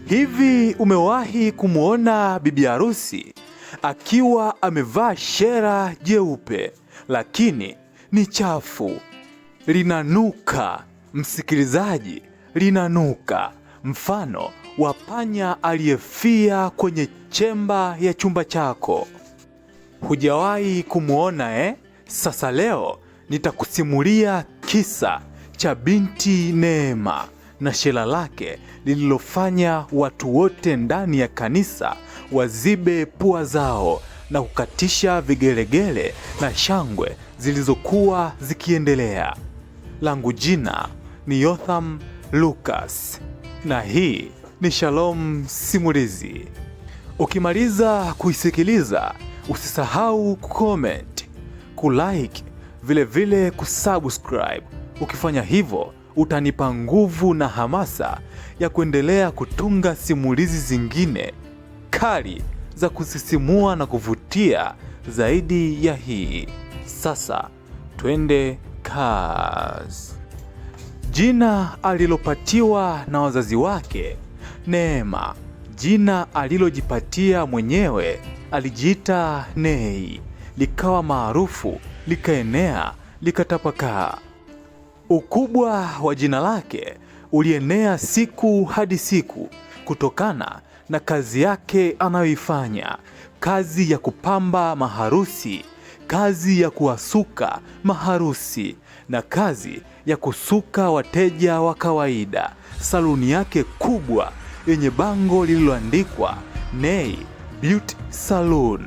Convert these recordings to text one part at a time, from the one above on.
Hivi umewahi kumwona bibi harusi akiwa amevaa shera jeupe lakini ni chafu? Linanuka, msikilizaji, linanuka. Mfano wa panya aliyefia kwenye chemba ya chumba chako. Hujawahi kumwona? Sasa leo nitakusimulia kisa cha binti Neema na shela lake lililofanya watu wote ndani ya kanisa wazibe pua zao na kukatisha vigelegele na shangwe zilizokuwa zikiendelea. Langu jina ni Yotham Lucas na hii ni Shalom Simulizi. Ukimaliza kuisikiliza, usisahau kucomment, kulike, vile kusubscribe. Ukifanya hivyo utanipa nguvu na hamasa ya kuendelea kutunga simulizi zingine kali za kusisimua na kuvutia zaidi ya hii. Sasa twende kazi. Jina alilopatiwa na wazazi wake Neema, jina alilojipatia mwenyewe, alijiita Nei. Likawa maarufu, likaenea, likatapakaa. Ukubwa wa jina lake ulienea siku hadi siku kutokana na kazi yake anayoifanya, kazi ya kupamba maharusi, kazi ya kuwasuka maharusi na kazi ya kusuka wateja wa kawaida. Saluni yake kubwa yenye bango lililoandikwa Nei Beauty Salon.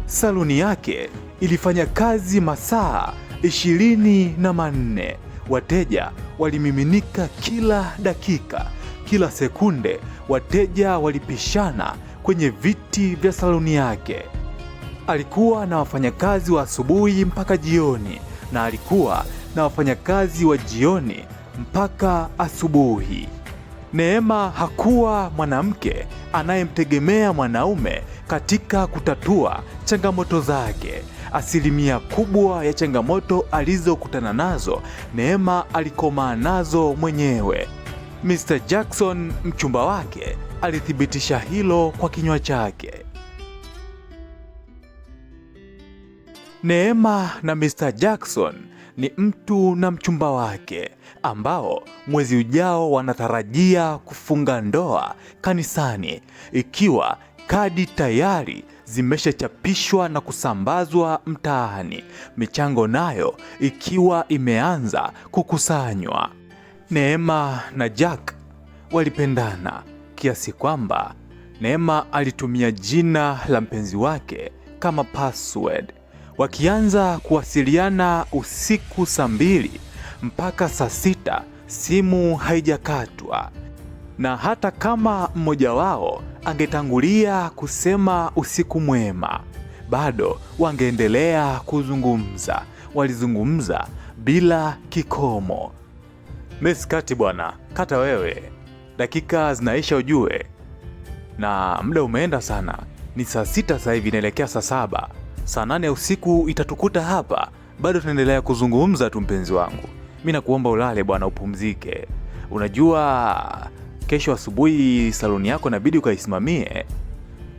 Saluni yake ilifanya kazi masaa 24. Wateja walimiminika kila dakika, kila sekunde. Wateja walipishana kwenye viti vya saluni yake. Alikuwa na wafanyakazi wa asubuhi mpaka jioni na alikuwa na wafanyakazi wa jioni mpaka asubuhi. Neema hakuwa mwanamke anayemtegemea mwanaume katika kutatua changamoto zake. Asilimia kubwa ya changamoto alizokutana nazo, Neema alikomaa nazo mwenyewe. Mr. Jackson, mchumba wake, alithibitisha hilo kwa kinywa chake. Neema na Mr. Jackson ni mtu na mchumba wake ambao mwezi ujao wanatarajia kufunga ndoa kanisani, ikiwa kadi tayari zimeshachapishwa na kusambazwa mtaani, michango nayo ikiwa imeanza kukusanywa. Neema na Jack walipendana kiasi kwamba Neema alitumia jina la mpenzi wake kama password. Wakianza kuwasiliana usiku saa 2 mpaka saa 6, simu haijakatwa. Na hata kama mmoja wao angetangulia kusema usiku mwema, bado wangeendelea kuzungumza. Walizungumza bila kikomo. Mesikati bwana, kata wewe. Dakika zinaisha ujue. Na muda umeenda sana. Ni saa 6 sasa hivi, inaelekea saa 7. Saa 8 usiku itatukuta hapa. Bado tunaendelea kuzungumza tu mpenzi wangu. Mimi nakuomba ulale bwana, upumzike. Unajua kesho asubuhi saloni yako inabidi ukaisimamie.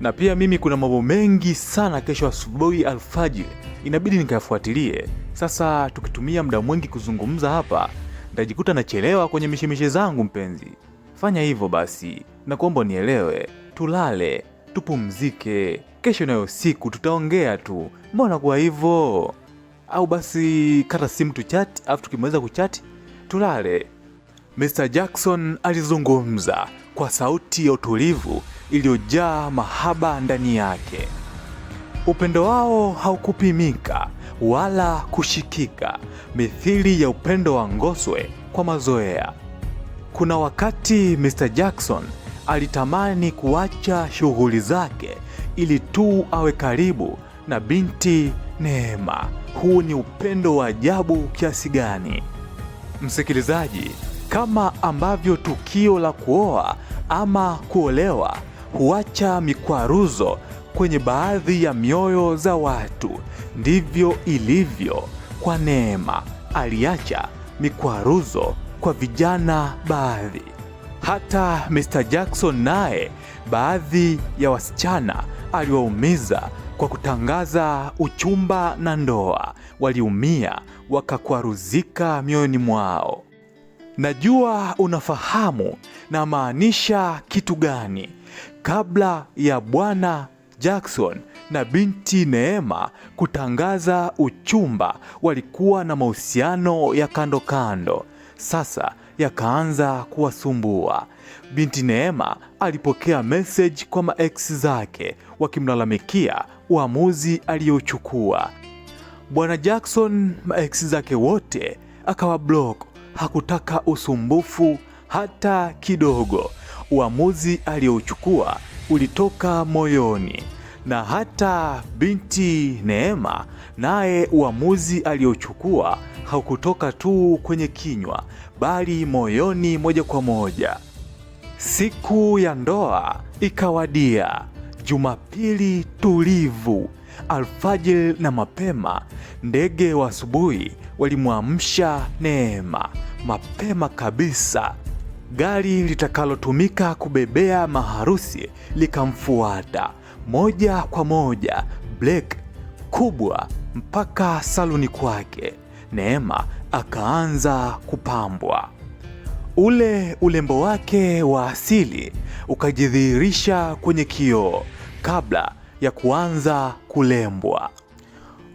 Na pia mimi kuna mambo mengi sana kesho asubuhi alfajiri inabidi nikayafuatilie. Sasa tukitumia muda mwingi kuzungumza hapa, nitajikuta nachelewa kwenye mishemishe zangu mpenzi. Fanya hivyo basi. Nakuomba nielewe. Tulale, tupumzike. Kesho nayo siku tutaongea tu. Mbona kwa hivyo? Au basi kata simu tuchat, afu tukimaliza kuchat tulale. Mr. Jackson alizungumza kwa sauti ya utulivu iliyojaa mahaba ndani yake. Upendo wao haukupimika wala kushikika, mithili ya upendo wa ngoswe kwa mazoea. Kuna wakati Mr. Jackson alitamani kuacha shughuli zake ili tu awe karibu na binti Neema. Huu ni upendo wa ajabu kiasi gani? Msikilizaji, kama ambavyo tukio la kuoa ama kuolewa huacha mikwaruzo kwenye baadhi ya mioyo za watu, ndivyo ilivyo kwa Neema. Aliacha mikwaruzo kwa vijana baadhi. Hata Mr. Jackson naye baadhi ya wasichana aliwaumiza kwa kutangaza uchumba na ndoa. Waliumia wakakwaruzika mioyoni mwao. Najua unafahamu na maanisha kitu gani. Kabla ya Bwana Jackson na binti Neema kutangaza uchumba, walikuwa na mahusiano ya kando kando. Sasa yakaanza kuwasumbua. Binti Neema alipokea message kwa maex zake wakimlalamikia uamuzi aliochukua. Bwana Jackson maex zake wote akawa block. Hakutaka usumbufu hata kidogo. Uamuzi aliochukua ulitoka moyoni. Na hata binti Neema naye uamuzi aliochukua haukutoka tu kwenye kinywa, bali moyoni moja kwa moja. Siku ya ndoa ikawadia. Jumapili tulivu. Alfajiri na mapema, ndege wa asubuhi walimwamsha Neema mapema kabisa. Gari litakalotumika kubebea maharusi likamfuata moja kwa moja, black kubwa, mpaka saluni kwake. Neema akaanza kupambwa. Ule ulembo wake wa asili ukajidhihirisha kwenye kioo kabla ya kuanza kulembwa.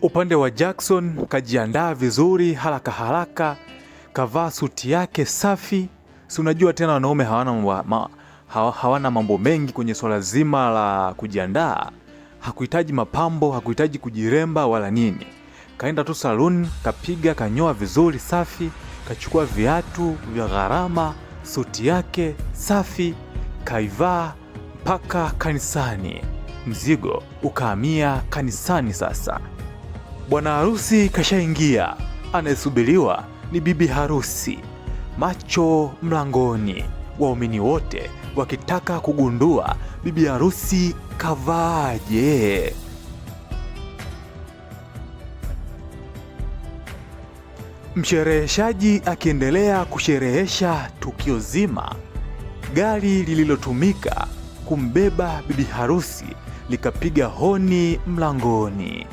Upande wa Jackson kajiandaa vizuri, haraka haraka, kavaa suti yake safi. Si unajua tena wanaume hawana mambo mengi kwenye swala zima la kujiandaa. Hakuhitaji mapambo, hakuhitaji kujiremba wala nini. Kaenda tu saluni, kapiga, kanyoa vizuri safi, kachukua viatu vya gharama, suti yake safi, kaivaa mpaka kanisani. Mzigo ukahamia kanisani sasa. Bwana harusi kashaingia, anayesubiriwa ni bibi harusi. Macho mlangoni, waumini wote wakitaka kugundua bibi harusi kavaaje. Mshereheshaji akiendelea kusherehesha tukio zima, gari lililotumika kumbeba bibi harusi likapiga honi mlangoni.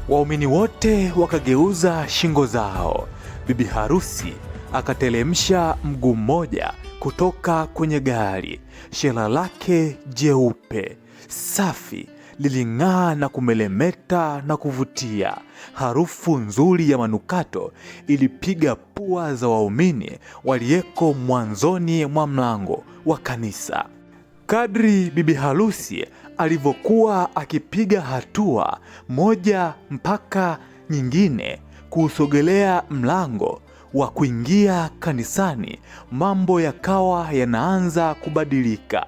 Waumini wote wakageuza shingo zao. Bibi harusi akatelemsha mguu mmoja kutoka kwenye gari. Shela lake jeupe safi liling'aa na kumelemeta na kuvutia. Harufu nzuri ya manukato ilipiga pua za waumini waliyeko mwanzoni mwa mlango wa kanisa. Kadri bibi harusi alivyokuwa akipiga hatua moja mpaka nyingine kuusogelea mlango wa kuingia kanisani, mambo yakawa yanaanza kubadilika.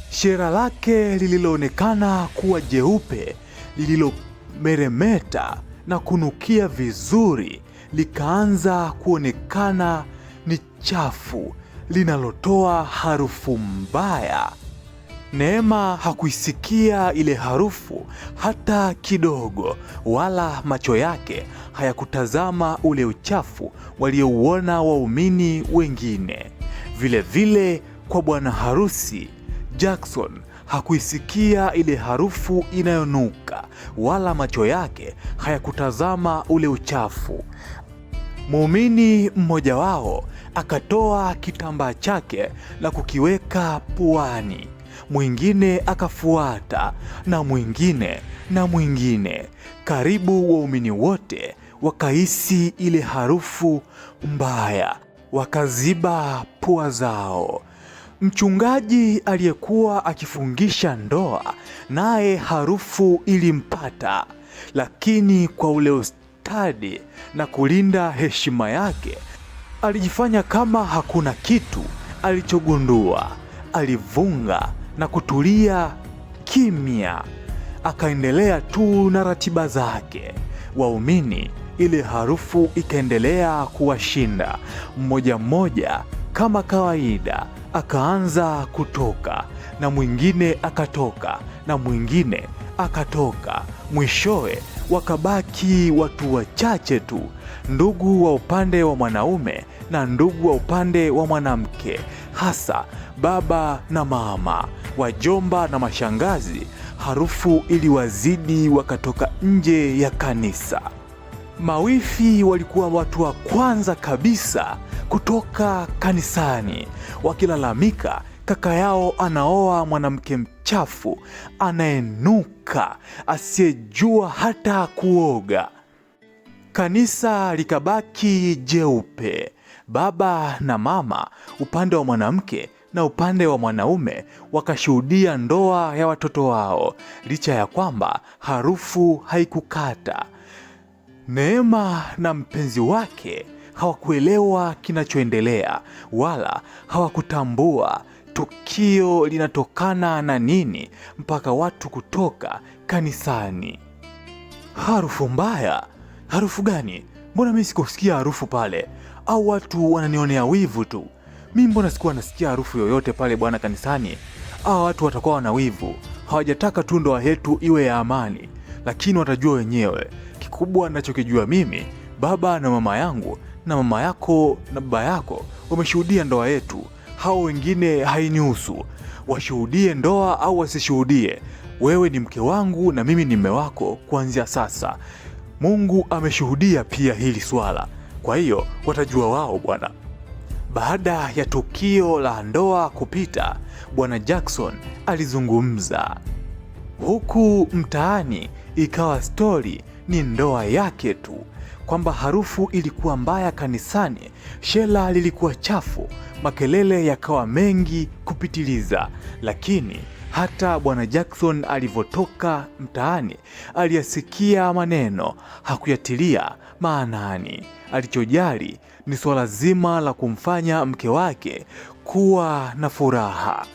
Shera lake lililoonekana kuwa jeupe, lililomeremeta na kunukia vizuri, likaanza kuonekana ni chafu, linalotoa harufu mbaya. Neema hakuisikia ile harufu hata kidogo, wala macho yake hayakutazama ule uchafu waliouona waumini wengine. Vile vile kwa bwana harusi Jackson hakuisikia ile harufu inayonuka, wala macho yake hayakutazama ule uchafu. Muumini mmoja wao akatoa kitambaa chake na kukiweka puani. Mwingine akafuata, na mwingine na mwingine. Karibu waumini wote wakahisi ile harufu mbaya, wakaziba pua zao. Mchungaji aliyekuwa akifungisha ndoa naye harufu ilimpata, lakini kwa ule ustadi na kulinda heshima yake alijifanya kama hakuna kitu alichogundua. Alivunga na kutulia kimya, akaendelea tu na ratiba zake. Waumini, ile harufu ikaendelea kuwashinda. Mmoja mmoja kama kawaida akaanza kutoka, na mwingine akatoka, na mwingine akatoka. Mwishowe wakabaki watu wachache tu, ndugu wa upande wa mwanaume na ndugu wa upande wa mwanamke. hasa baba na mama, wajomba na mashangazi. Harufu iliwazidi, wakatoka nje ya kanisa. Mawifi walikuwa watu wa kwanza kabisa kutoka kanisani, wakilalamika kaka yao anaoa mwanamke mchafu, anayenuka, asiyejua hata kuoga. Kanisa likabaki jeupe. Baba na mama, upande wa mwanamke na upande wa mwanaume, wakashuhudia ndoa ya watoto wao, licha ya kwamba harufu haikukata. Neema na mpenzi wake hawakuelewa kinachoendelea, wala hawakutambua tukio linatokana na nini mpaka watu kutoka kanisani. Harufu mbaya? Harufu gani? Mbona mimi sikusikia harufu pale? Au watu wananionea wivu tu? Mimi mbona sikuwa nasikia harufu yoyote pale bwana kanisani? Watu watakuwa wana wivu, hawajataka tu ndoa yetu iwe ya amani, lakini watajua wenyewe. Kikubwa ninachokijua mimi, baba na mama yangu na mama yako na baba yako wameshuhudia ndoa yetu. Hao wengine hainihusu, washuhudie ndoa au wasishuhudie. Wewe ni mke wangu na mimi ni mume wako kuanzia sasa. Mungu ameshuhudia pia hili swala, kwa hiyo watajua wao bwana. Baada ya tukio la ndoa kupita, Bwana Jackson alizungumza. Huku mtaani ikawa stori ni ndoa yake tu, kwamba harufu ilikuwa mbaya kanisani, shela lilikuwa chafu, makelele yakawa mengi kupitiliza. Lakini hata Bwana Jackson alivyotoka mtaani, aliyasikia maneno, hakuyatilia maanani. Alichojali ni swala zima la kumfanya mke wake kuwa na furaha.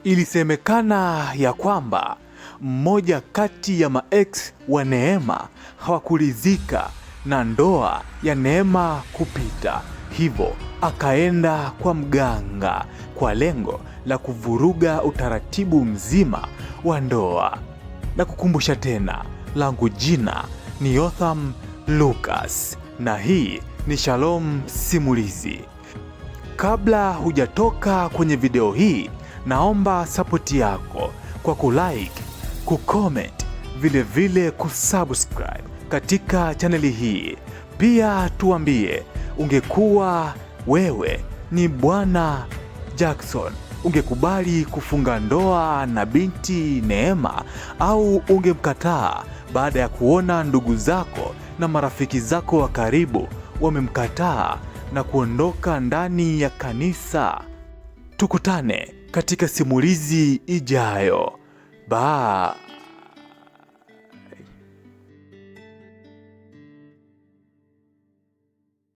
Ilisemekana ya kwamba mmoja kati ya maex wa Neema hawakuridhika na ndoa ya Neema kupita, hivyo akaenda kwa mganga kwa lengo la kuvuruga utaratibu mzima wa ndoa. Na kukumbusha tena, langu jina ni Yotham Lucas na hii ni Shalom Simulizi. Kabla hujatoka kwenye video hii, naomba sapoti yako kwa kulike, kucomment, vile kusubscribe katika chaneli hii. Pia tuambie, ungekuwa wewe ni Bwana Jackson, ungekubali kufunga ndoa na binti Neema au ungemkataa baada ya kuona ndugu zako na marafiki zako wa karibu wamemkataa na kuondoka ndani ya kanisa? Tukutane katika simulizi ijayo. Bye.